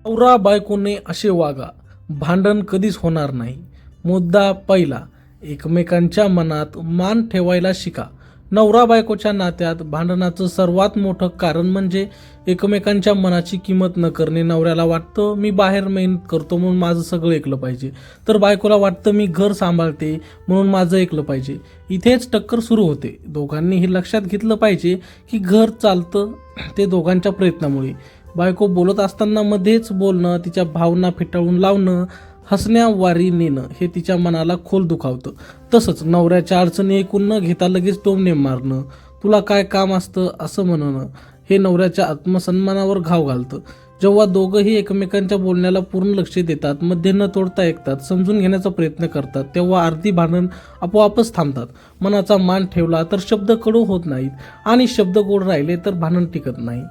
नवरा बायकोने असे वागा, भांडण कधीच होणार नाही. मुद्दा पहिला, एकमेकांच्या मनात मान ठेवायला शिका. नवरा बायकोच्या नात्यात भांडणाचं सर्वात मोठं कारण म्हणजे एकमेकांच्या मनाची किंमत न करणे. नवऱ्याला वाटतं मी बाहेर मेहनत करतो म्हणून माझं सगळं ऐकलं पाहिजे, तर बायकोला वाटतं मी घर सांभाळते म्हणून माझं ऐकलं पाहिजे. इथेच टक्कर सुरू होते. दोघांनी हे लक्षात घेतलं पाहिजे की घर चालतं ते दोघांच्या प्रयत्नामुळे. बायको बोलत असताना मध्येच बोलणं, तिच्या भावना फेटाळून लावणं, हसण्यावारी नेणं हे तिच्या मनाला खोल दुखावतं. तसंच नवऱ्याच्या अडचणी ऐकून न घेता लगेच टोमणे मारणं, तुला काय काम असतं असं म्हणणं हे नवऱ्याच्या आत्मसन्मानावर घाव घालतं. जेव्हा दोघंही एकमेकांच्या बोलण्याला पूर्ण लक्ष देतात, मध्ये न तोडता ऐकतात, समजून घेण्याचा प्रयत्न करतात, तेव्हा अर्धी भांडण आपोआपच थांबतात. मनाचा मान ठेवला तर शब्द कडू होत नाहीत आणि शब्द गोड राहिले तर भांडण टिकत नाही.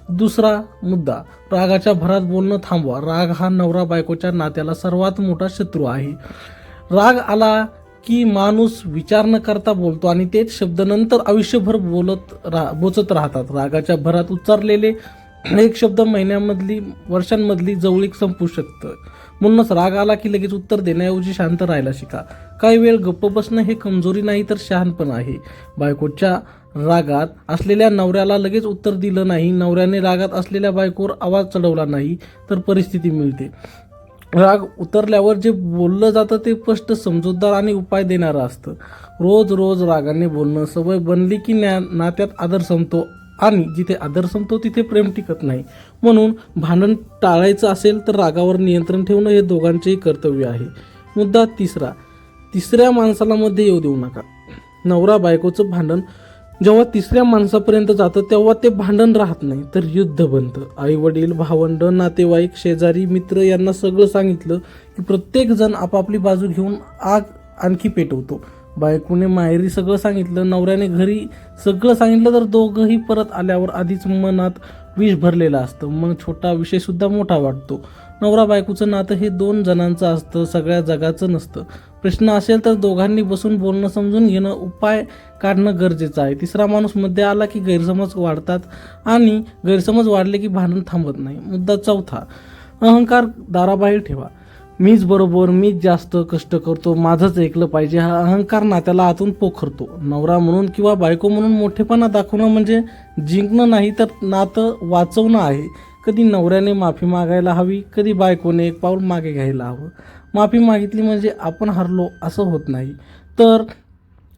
दुसरा मुद्दा, रागाच्या भरात बोलणं थांबवा. राग हा नवरा बायकोच्या नात्याला सर्वात मोठा शत्रू आहे. राग आला की माणूस विचार न करता बोलतो आणि तेच शब्द नंतर आयुष्यभर बोचत राहतात. रागाच्या भरात उच्चारलेले एक शब्द महिन्यामधली, वर्षांमधली जवळीक संपू शकतं. म्हणूनच राग आला की लगेच उत्तर देण्याऐवजी शांत राहायला शिका. काही वेळ गप्प बसणं हे कमजोरी नाही तर शहाणपण आहे. बायकोच्या रागात असलेल्या नवऱ्याला लगेच उत्तर दिलं नाही, नवऱ्याने रागात असलेल्या बायकोवर आवाज चढवला नाही तर परिस्थिती मिळते. राग उतरल्यावर जे बोललं जातं ते स्पष्ट, समजूतदार आणि उपाय देणारं असतं. रोज रोज रागाने बोलणं सवय बनली की नात्यात आदर संपतो आणि जिथे आदर संपतो तिथे प्रेम टिकत नाही. म्हणून भांडण टाळायचं असेल तर रागावर नियंत्रण ठेवणं हे दोघांचेही कर्तव्य आहे. मुद्दा तिसरा, तिसऱ्या माणसाला मध्ये येऊ देऊ नका. नवरा बायकोचं भांडण जेव्हा तिसऱ्या माणसापर्यंत जातं तेव्हा ते भांडण राहत नाही तर युद्ध बनतं. आई वडील, भावंड, नातेवाईक, शेजारी, मित्र यांना सगळं सांगितलं की प्रत्येक जण आपापली बाजू घेऊन आग आणखी पेटवतो. बायकोने माहेरी सगळं सांगितलं, नवऱ्याने घरी सगळं सांगितलं तर दोघंही परत आल्यावर आधीच मनात विष भरलेलं असतं. मग छोटा विषय सुद्धा मोठा वाटतो. नवरा बायकोचं नातं हे दोन जणांचं असतं, सगळ्या जगाचं नसतं. प्रश्न असेल तर दोघांनी बसून बोलणं, समजून घेणं, उपाय काढणं गरजेचं आहे. तिसरा माणूस मध्ये आला की गैरसमज वाढतात आणि गैरसमज वाढले की भांडण थांबत नाही. मुद्दा चौथा, अहंकार दाराबाहेर ठेवा. मीच बरोबर, मीच जास्त कष्ट करतो, माझंच ऐकलं पाहिजे हा अहंकार नात्याला आतून पोखरतो. नवरा म्हणून किंवा बायको म्हणून मोठेपणा दाखवणं म्हणजे जिंकणं नाही तर नातं वाचवणं आहे. कधी नवऱ्याने माफी मागायला हवी, कधी बायकोने एक पाऊल मागे घ्यायला हवं. माफी मागितली म्हणजे आपण हरलो असं होत नाही, तर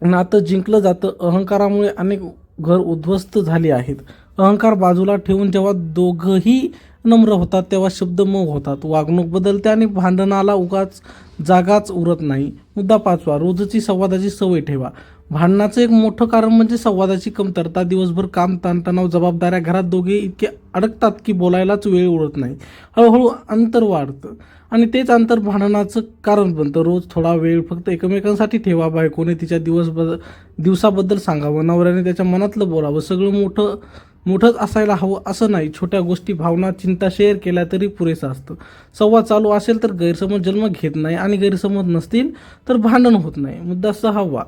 नातं जिंकलं जातं. अहंकारामुळे अनेक घर उद्ध्वस्त झाली आहेत. अहंकार बाजूला ठेवून जेव्हा दोघंही नम्र होतात तेव्हा शब्द मग होतात, वागणूक बदलते आणि भांडणाला उगाच जागाच उरत नाही. मुद्दा पाचवा, रोजची संवादाची सवय ठेवा. भांडणाचं एक मोठं कारण म्हणजे संवादाची कमतरता. दिवसभर काम, ताणतणाव, जबाबदाऱ्या, घरात दोघे इतके अडकतात की बोलायलाच वेळ उरत नाही. हळूहळू अंतर वाढतं आणि तेच अंतर भांडणाचं कारण बनतं. रोज थोडा वेळ फक्त एकमेकांसाठी ठेवा. बायकोने तिच्या दिवसाबद्दल सांगावं, नवऱ्याने त्याच्या मनातलं बोलावं. सगळं मोठंच असायला हवं असं नाही. छोट्या गोष्टी, भावना, चिंता शेअर केल्या तरी पुरेसं असतं. संवाद चालू असेल तर गैरसमज जन्म घेत नाही आणि गैरसमज नसतील तर भांडण होत नाही. मुद्दा सहावा,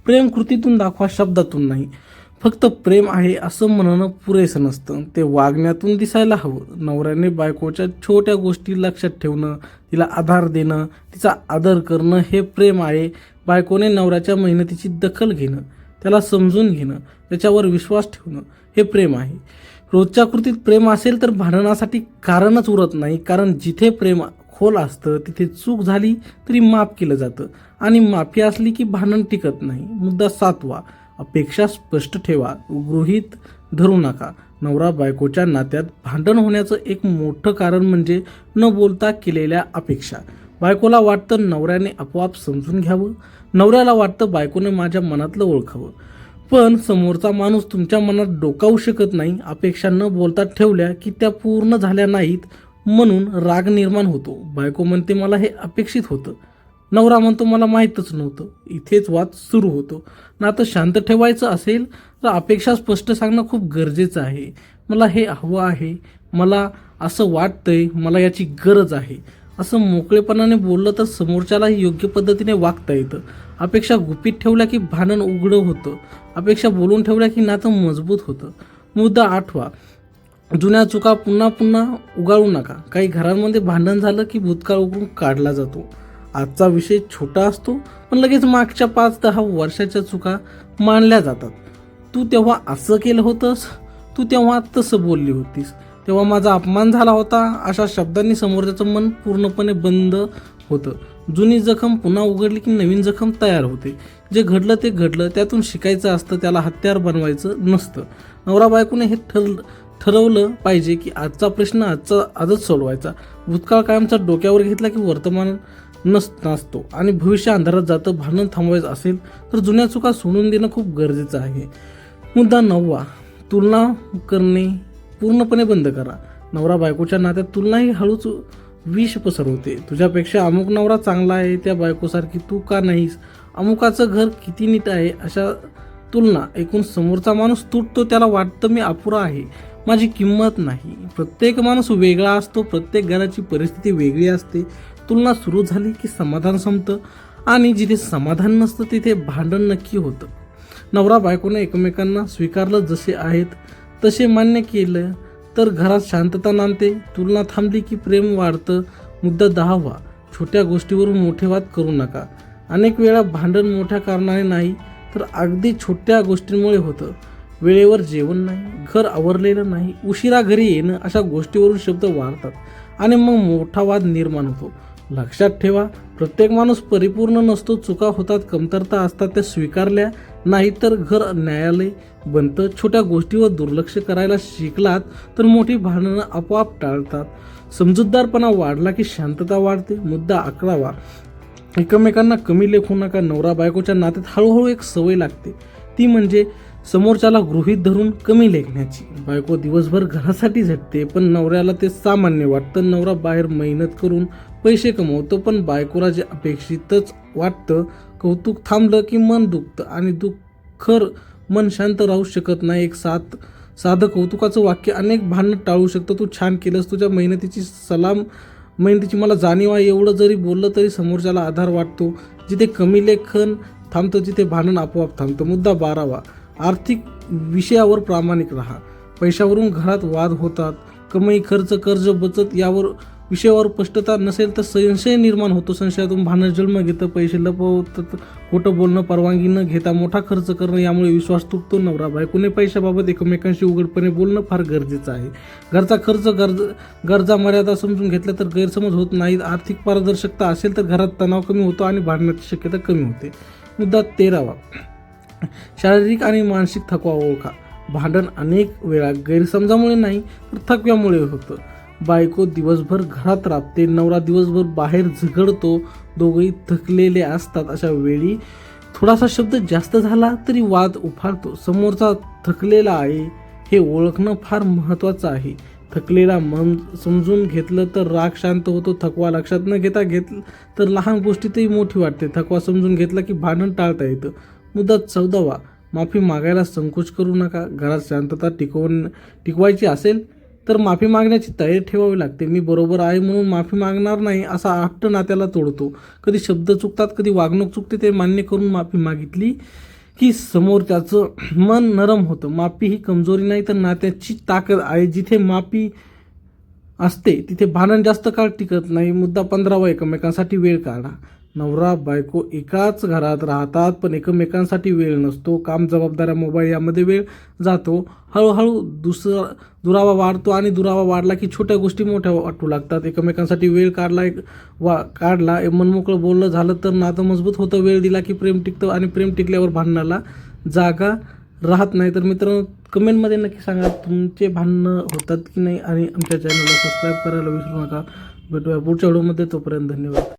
प्रेम कृतीतून दाखवा, शब्दातून नाही. फक्त प्रेम आहे असं म्हणणं पुरेसं नसतं, ते वागण्यातून दिसायला हवं. नवऱ्याने बायकोच्या छोट्या गोष्टी लक्षात ठेवणं, तिला आधार देणं, तिचा आदर करणं हे प्रेम आहे. बायकोने नवऱ्याच्या मेहनतीची दखल घेणं, त्याला समजून घेणं, त्याच्यावर विश्वास ठेवणं हे प्रेम आहे. रोजच्या कृतीत प्रेम असेल तर भांडणासाठी कारणच उरत नाही, कारण जिथे प्रेम खोल असतं तिथे चूक झाली तरी माफ केलं जातं आणि माफी असली की भांडण टिकत नाही. मुद्दा सातवा, अपेक्षा स्पष्ट ठेवा, गृहीत धरू नका. नवरा बायकोच्या नात्यात भांडण होण्याचं एक मोठं कारण म्हणजे न बोलता केलेल्या अपेक्षा. बायकोला वाटतं नवऱ्याने आपोआप समजून घ्यावं, नवऱ्याला वाटतं बायकोने माझ्या मनातलं ओळखावं. पण समोरचा माणूस तुमच्या मनात डोकावू शकत नाही. अपेक्षा न बोलता ठेवल्या की त्या पूर्ण झाल्या नाहीत म्हणून राग निर्माण होतो. बायको म्हणते मला हे अपेक्षित होतं, नवरा म्हणतो मला माहीतच नव्हतं. इथेच वाद सुरू होतो. नातं शांत ठेवायचं असेल तर अपेक्षा स्पष्ट सांगणं खूप गरजेचं आहे. मला हे हवं आहे, मला असं वाटतंय, मला याची गरज आहे असं मोकळेपणाने बोललं तर समोरच्यालाही योग्य पद्धतीने वागता येतं. अपेक्षा गुपित ठेवल्या की भांडण उघडं होतं. अपेक्षा बोलून ठेवल्या की नातं मजबूत होतं. मुद्दा आठवा, जुन्या चुका पुन्हा पुन्हा उगाळू नका. काही घरांमध्ये भांडण झालं की भूतकाळ उकरून काढला जातो. आजचा विषय छोटा असतो पण लगेच मागच्या 5-10 वर्षाच्या चुका मांडल्या जातात. तू तेव्हा असं केलं होतंस, तू तेव्हा तसं बोलली होतीस, तेव्हा माझा अपमान झाला होता, अशा शब्दांनी समोरच्याचं मन पूर्णपणे बंद होतं. जुनी जखम पुन्हा उघडली की नवीन जखम तयार होते. जे घडलं ते घडलं, त्यातून शिकायचं असतं, त्याला हत्यार बनवायचं नसतं. नवरा बायकोने हे ठरवलं पाहिजे की आजचा प्रश्न आजच सोडवायचा. भूतकाळ कायमचा डोक्यावर घेतला की वर्तमान नसतो आणि भविष्य अंधारात जातं. भांडण थांबवायचं असेल तर जुन्या चुका सोडून देणं खूप गरजेचं आहे. मुद्दा 9, तुलना करणे पूर्णपणे बंद करा. नवरा बायकोच्या नात्यात तुलना ही हळूच विष पसरवते. तुझ्यापेक्षा अमुक नवरा चांगला आहे, त्या बायकोसारखी तू का नाहीस, अमुकाचं घर किती नीट आहे, अशा तुलना ऐकून समोरचा माणूस तुटतो. त्याला वाटतं मी अपुरा आहे, माझी किंमत नाही. प्रत्येक माणूस वेगळा असतो, प्रत्येक घराची परिस्थिती वेगळी असते. तुलना सुरू झाली की समाधान संपतं आणि जिथे समाधान नसतं तिथे भांडण नक्की होतं. नवरा बायकोने एकमेकांना स्वीकारलं, जसे आहेत तसे मान्य केलं तर घरात शांतता नांदते. तुलना थांबली की प्रेम वाढतं. मुद्दा 10, छोट्या गोष्टीवरून मोठे वाद करू नका. अनेक वेळा भांडण मोठ्या कारणाने नाही तर अगदी छोट्या गोष्टींमुळे होतं. वेळेवर जेवण नाही, घर आवरलेलं नाही, उशिरा घरी येणं, अशा गोष्टीवरून शब्द वाढतात आणि मग मोठा वाद निर्माण होतो. लक्षात ठेवा, प्रत्येक माणूस परिपूर्ण नसतो. चुका होतात, कमतरता असतात, त्या स्वीकारल्या नाही तर घर न्यायालय बनतं. छोट्या गोष्टीवर दुर्लक्ष करायला शिकलात तर मोठी भांडणं आपोआप टाळतात. समजूतदारपणा वाढला की शांतता वाढते. मुद्दा 11, एकमेकांना कमी लेखू नका. नवरा बायकोच्या नात्यात हळूहळू एक सवय लागते, ती म्हणजे समोरच्याला गृहीत धरून कमी लेखण्याची. बायको दिवसभर घरासाठी झटते पण नवऱ्याला ते सामान्य वाटतं. नवरा बाहेर मेहनत करून पैसे कमवतो पण बायकोला जे अपेक्षितच वाटतं. कौतुक थांबलं की मन दुखतं आणि दुःखर मन शांत राहू शकत नाही. एक साधं कौतुकाचं वाक्य अनेक भांडणं टाळू शकतं. तू छान केलंस, तुझ्या मेहनतीची मला जाणीव आहे, एवढं जरी बोललं तरी समोरच्याला आधार वाटतो. जिथे कमी लेखन थांबतं तिथे भांडण आपोआप थांबतं. मुद्दा 12, आर्थिक विषयावर प्रामाणिक राहा. पैशावरून घरात वाद होतात. कमाई, खर्च, कर्ज, बचत यावर विषयावर स्पष्टता नसेल तर संशय निर्माण होतो. संशयातून भांडण जन्म घेतं. पैसे लपवतात, खोटं बोलणं, परवानगी न घेता मोठा खर्च करणं, यामुळे विश्वास तुटतो. नवरा बायकोने पैशाबाबत एकमेकांशी उघडपणे बोलणं फार गरजेचं आहे. घरचा खर्च, गरजा मर्यादा समजून घेतल्या तर गैरसमज होत नाहीत. आर्थिक पारदर्शकता असेल तर घरात तणाव कमी होतो आणि भांडणाची शक्यता कमी होते. मुद्दा 13, शारीरिक आणि मानसिक थकवा ओळखा. भांडण अनेक वेळा गैरसमजामुळे नाही तर थकव्यामुळे होतं. बायको दिवसभर घरात राबते, नवरा दिवसभर बाहेर झगडतो, दोघंही थकलेले असतात. अशा वेळी थोडासा शब्द जास्त झाला तरी वाद उफाळतो. समोरचा थकलेला आहे हे ओळखणं फार महत्त्वाचं आहे. थकलेला मन समजून घेतलं तर राग शांत होतो. थकवा लक्षात न घेता घेतलं तर लहान गोष्टीतही मोठी वाटते. थकवा समजून घेतला की भांडण टाळता येतं. मुद्दा 14, माफी मागायला संकोच करू नका. घरात शांतता टिकवायची असेल तर माफी मागण्याची तयारी ठेवावी लागते. मी बरोबर आहे म्हणून माफी मागणार नाही असा हट्ट नात्याला तोडतो. कधी शब्द चुकतात, कधी वागणूक चुकते, ते मान्य करून माफी मागितली की समोरच्याचं मन नरम होतं. माफी ही कमजोरी नाही तर नात्याची ताकद आहे. जिथे माफी असते तिथे भांडण जास्त काळ टिकत नाही. मुद्दा 15, एकमेकांसाठी वेळ काढा. नवरा बायको एकाच घरात राहतात पण एकमेकांसाठी वेळ नसतो. काम, जबाबदाऱ्या, मोबाईल यामध्ये वेळ जातो. हळूहळू दुरावा वाढतो आणि दुरावा वाढला की छोट्या गोष्टी मोठ्या वाटू लागतात. एकमेकांसाठी वेळ काढला मनमोकळं बोलणं झालं तर नातं मजबूत होतं. वेळ दिला की प्रेम टिकतं आणि प्रेम टिकल्यावर भांडणाला जागा राहत नाही. तर मित्रांनो, कमेंटमध्ये नक्की सांगा तुमचे भांडणं होतात की नाही आणि आमच्या चॅनलला सबस्क्राईब करायला विसरू नका. भेटूया पुढच्या व्हिडिओमध्ये. तोपर्यंत धन्यवाद.